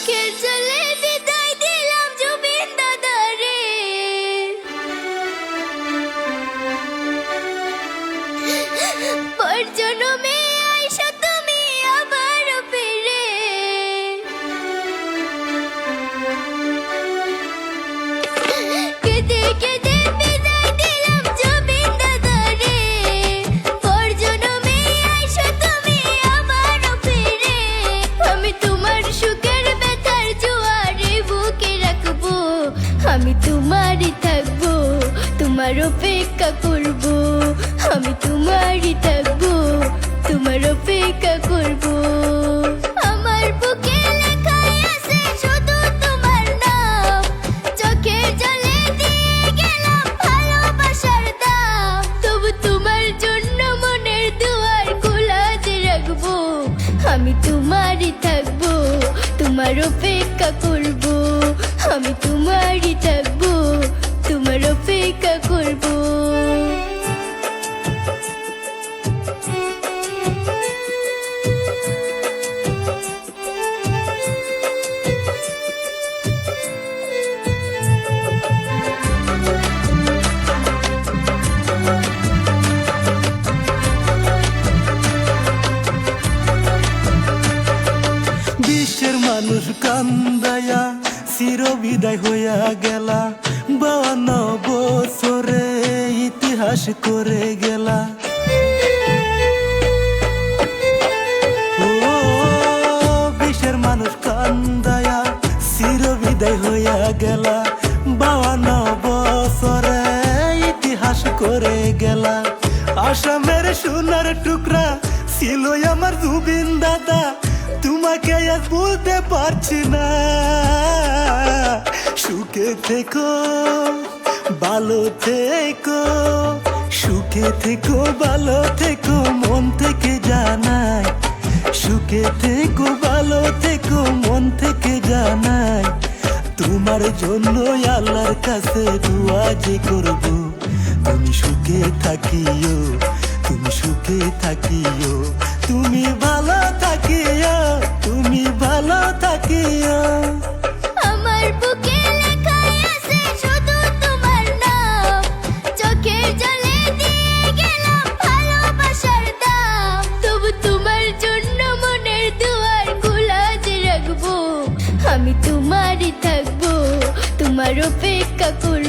চোখের জলে বিদায় দিলাম জুবিন দাদারে। পর জন্মে আইসা তুমি আবার ফিরে। কেঁদে কেঁদে বিদায় দিলাম জুবিন দাদারে। পর জন্মে আইসা তুমি আবার ফিরে। আমি তোমার সুখের ব্যথার জোয়ারে বুকে রাখবো। আমি তোমারই থাকবো, তোমার অপেক্ষা করবো। আমি তোমারই থাকবো, তোমার অপেক্ষা করবো। আমার বুকে লেখাই আছে শুধু তোমার নাম। চোখের জলে দিয়ে গেলাম ভালোবাসার দাম। তবু তোমার জন্য মনের দুয়ার খোলা যে রাখবো। আমি তোমারই থাকবো, তোমার অপেক্ষা করবো। আমি তোমারই থাকবো, তোমার অপেক্ষা করবো। বিশ্বের মানুষ কান্দায়া চির বিদায় হইয়া গেলা। 52 বছরে ইতিহাস করে গেলা। ও বিশ্বের মানুষ কান্দায়া চির বিদায় হইয়া গেলা। 52 বছরে ইতিহাস করে গেলা। আসামের সোনার টুকরা ছিল আমার জুবিন দাদা। তোমাকে আজ বলতে পারছি না। সুখে থেকো, ভালো থেকো, সুখে থেকো, ভালো থেকো, মন থেকে জানাই। সুখে থেকো, ভালো থেকো, মন থেকে জানাই। তোমার জন্য আল্লাহর কাছে দোয়া যে করব। তুমি সুখে থাকিও, তুমি সুখে থাকিও, তুমি ভালো থাকিও, তুমি ভালো থাকিও। আমার বুকে লেখাই আছে শুধু তোমার নাম। চোখের জলে দিয়ে গেলাম ভালোবাসার দাম। তবু তোমার জন্য মনের দুয়ার খোলা যে রাখবো। আমি তোমারই থাকবো, তোমার অপেক্ষা করবো।